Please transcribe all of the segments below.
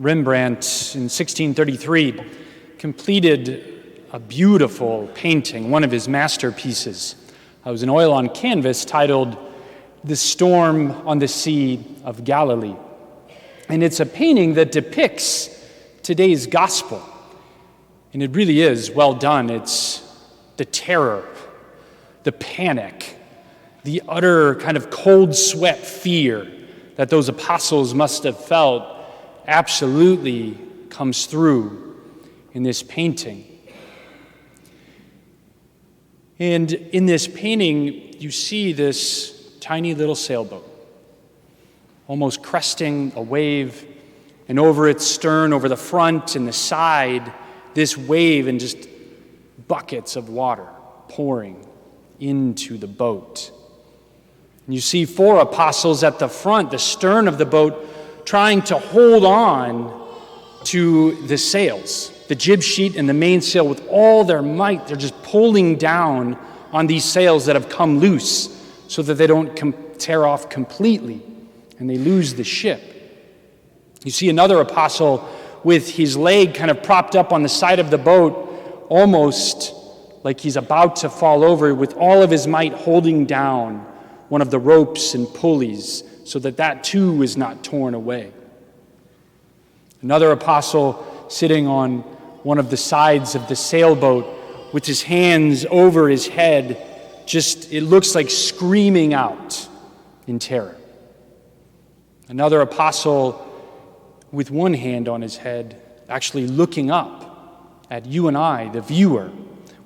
Rembrandt in 1633 completed a beautiful painting, one of his masterpieces. It was an oil on canvas titled "The Storm on the Sea of Galilee." And it's a painting that depicts today's gospel. And it really is well done. It's the terror, the panic, the utter kind of cold sweat fear that those apostles must have felt absolutely comes through in this painting. And in this painting, you see this tiny little sailboat, almost cresting a wave, and over its stern, over the front and the side, this wave and just buckets of water pouring into the boat. And you see 4 apostles at the front, the stern of the boat, trying to hold on to the sails, the jib sheet and the mainsail with all their might. They're just pulling down on these sails that have come loose so that they don't tear off completely and they lose the ship. You see another apostle with his leg kind of propped up on the side of the boat, almost like he's about to fall over, with all of his might holding down one of the ropes and pulleys so that that too is not torn away. Another apostle sitting on one of the sides of the sailboat with his hands over his head, just, it looks like screaming out in terror. Another apostle with one hand on his head, actually looking up at you and I, the viewer,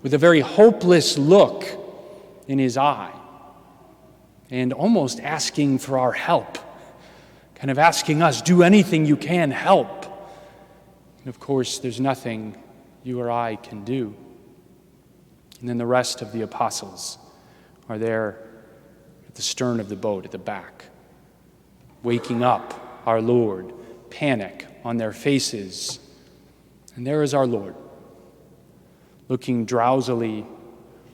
with a very hopeless look in his eye, and almost asking for our help, kind of asking us, do anything you can, help. And of course, there's nothing you or I can do. And then the rest of the apostles are there at the stern of the boat, at the back, waking up our Lord, panic on their faces. And there is our Lord, looking drowsily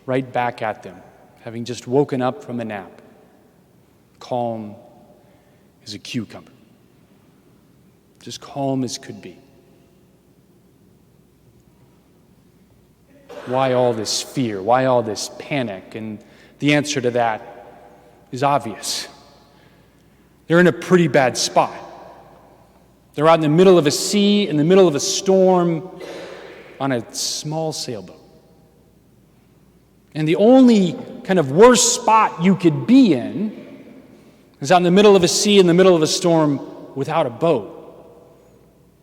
right back at them, having just woken up from a nap, calm as a cucumber, just calm as could be. Why all this fear? Why all this panic? And the answer to that is obvious. They're in a pretty bad spot. They're out in the middle of a sea, in the middle of a storm, on a small sailboat. And the only kind of worst spot you could be in is out in the middle of a sea, in the middle of a storm, without a boat.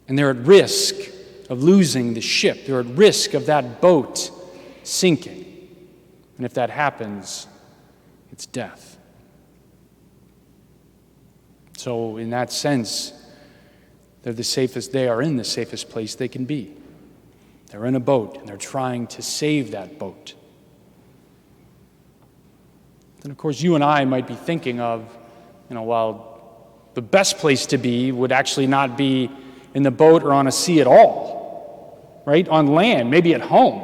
And they're at risk of losing the ship. They're at risk of that boat sinking. And if that happens, it's death. So in that sense, they are in the safest place they can be. They're in a boat, and they're trying to save that boat. Then, of course, you and I might be thinking of, well, the best place to be would actually not be in the boat or on a sea at all, right? On land, maybe at home.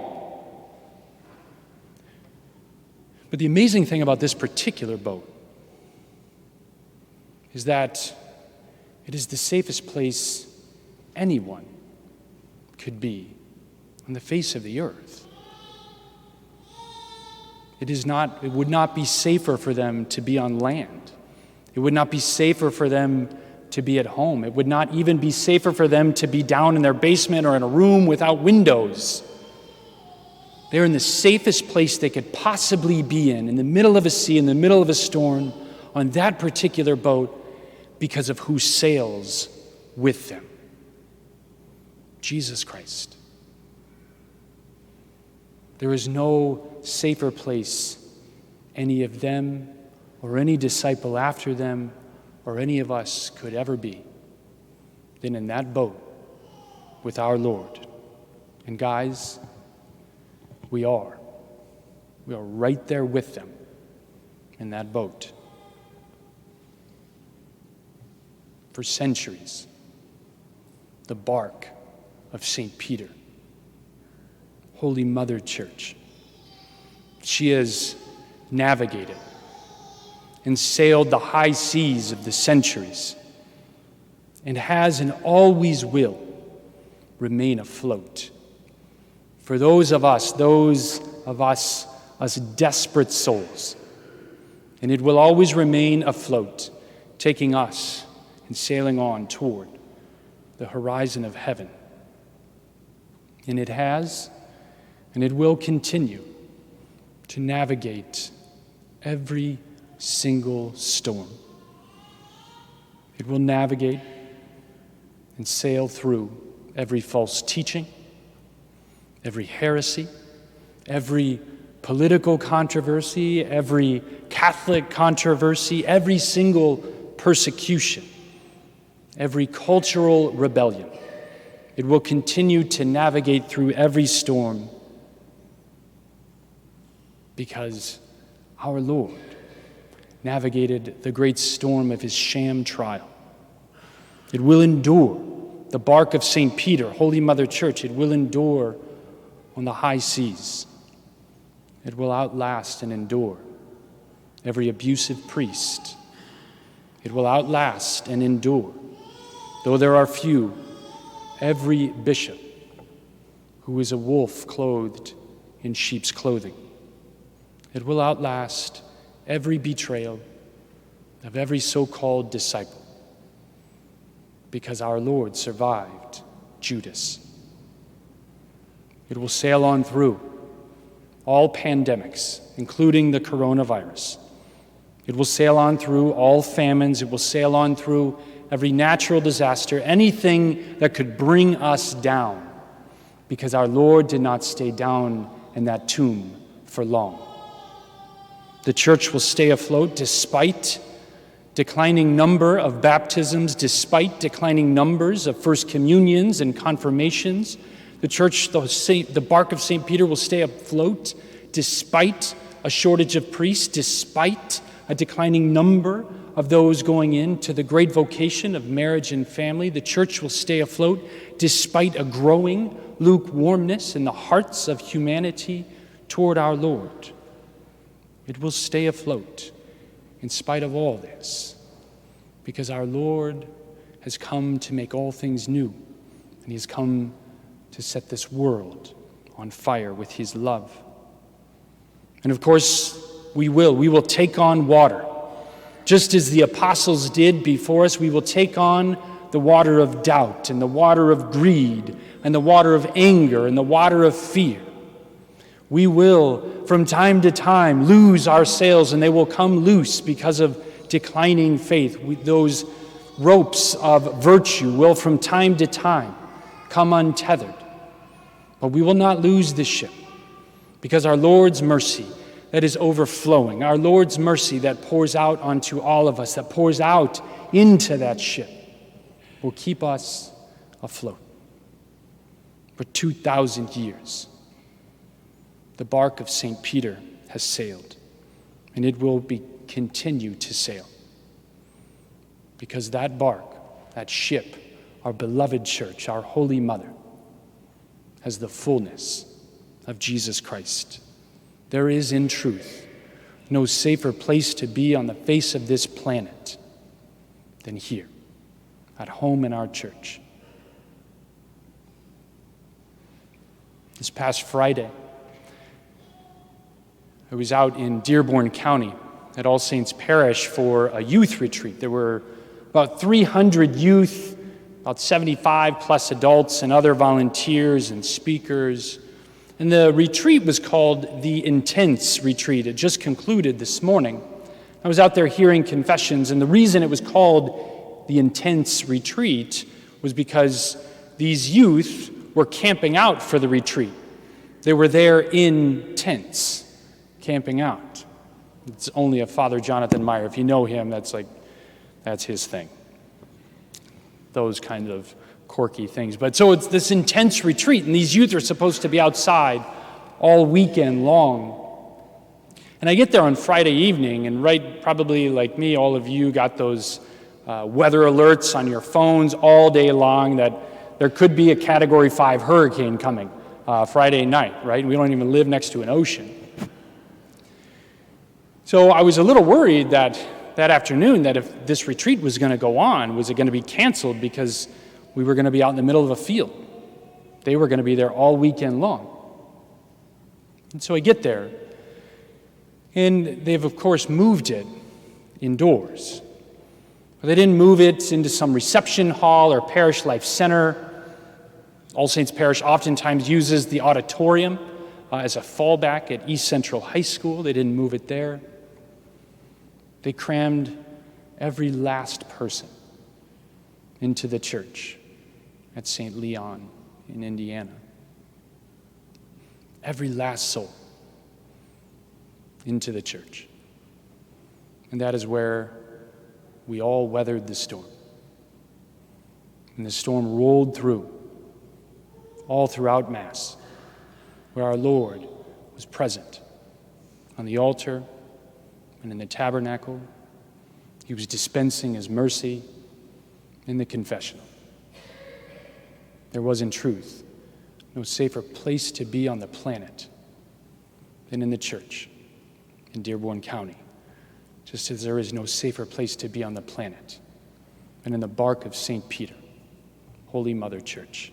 But the amazing thing about this particular boat is that it is the safest place anyone could be on the face of the earth. It would not be safer for them to be on land. It would not be safer for them to be at home. It would not even be safer for them to be down in their basement or in a room without windows. They're in the safest place they could possibly be in the middle of a sea, in the middle of a storm, on that particular boat, because of who sails with them. Jesus Christ. There is no safer place any of them or any disciple after them or any of us could ever be than in that boat with our Lord. And guys, we are. We are right there with them in that boat. For centuries, the bark of St. Peter, Holy Mother Church. She has navigated and sailed the high seas of the centuries and has and always will remain afloat. For those of us, us desperate souls, and it will always remain afloat, taking us and sailing on toward the horizon of heaven. And it has, and it will continue to navigate every single storm. It will navigate and sail through every false teaching, every heresy, every political controversy, every Catholic controversy, every single persecution, every cultural rebellion. It will continue to navigate through every storm because our Lord navigated the great storm of his sham trial. It will endure the bark of St. Peter, Holy Mother Church. It will endure on the high seas. It will outlast and endure every abusive priest. It will outlast and endure, though there are few, every bishop who is a wolf clothed in sheep's clothing. It will outlast every betrayal of every so-called disciple, because our Lord survived Judas. It will sail on through all pandemics, including the coronavirus. It will sail on through all famines. It will sail on through every natural disaster, anything that could bring us down, because our Lord did not stay down in that tomb for long. The church will stay afloat despite declining number of baptisms, despite declining numbers of first communions and confirmations. The church, the bark of St. Peter, will stay afloat despite a shortage of priests, despite a declining number of those going into the great vocation of marriage and family. The church will stay afloat despite a growing lukewarmness in the hearts of humanity toward our Lord. It will stay afloat in spite of all this, because our Lord has come to make all things new, and he has come to set this world on fire with his love. And of course, we will take on water. Just as the apostles did before us, we will take on the water of doubt and the water of greed and the water of anger and the water of fear. We will, from time to time, lose our sails, and they will come loose because of declining faith. Those ropes of virtue will, from time to time, come untethered. But we will not lose the ship, because our Lord's mercy that is overflowing, our Lord's mercy that pours out onto all of us, that pours out into that ship, will keep us afloat for 2,000 years. The bark of St. Peter has sailed, and it will continue to sail, because that bark, that ship, our beloved church, our Holy Mother, has the fullness of Jesus Christ. There is, in truth, no safer place to be on the face of this planet than here, at home in our church. This past Friday, I was out in Dearborn County at All Saints Parish for a youth retreat. There were about 300 youth, about 75 plus adults and other volunteers and speakers. And the retreat was called the Intense Retreat. It just concluded this morning. I was out there hearing confessions, and the reason it was called the Intense Retreat was because these youth were camping out for the retreat. They were there in tents, camping out. It's only a Father Jonathan Meyer. If you know him, that's his thing. Those kind of quirky things. But so it's this intense retreat, and these youth are supposed to be outside all weekend long. And I get there on Friday evening, and probably like me, all of you got those weather alerts on your phones all day long that there could be a Category 5 hurricane coming Friday night, right? We don't even live next to an ocean. So I was a little worried that that afternoon that if this retreat was going to go on, was it going to be canceled because we were going to be out in the middle of a field. They were going to be there all weekend long. And so I get there, and they've, of course, moved it indoors. But they didn't move it into some reception hall or parish life center. All Saints Parish oftentimes uses the auditorium as a fallback at East Central High School. They didn't move it there. They crammed every last person into the church at St. Leon in Indiana. Every last soul into the church. And that is where we all weathered the storm. And the storm rolled through, all throughout Mass, where our Lord was present on the altar and in the tabernacle. He was dispensing his mercy in the confessional. There was, in truth, no safer place to be on the planet than in the church in Dearborn County, just as there is no safer place to be on the planet than in the bark of St. Peter, Holy Mother Church.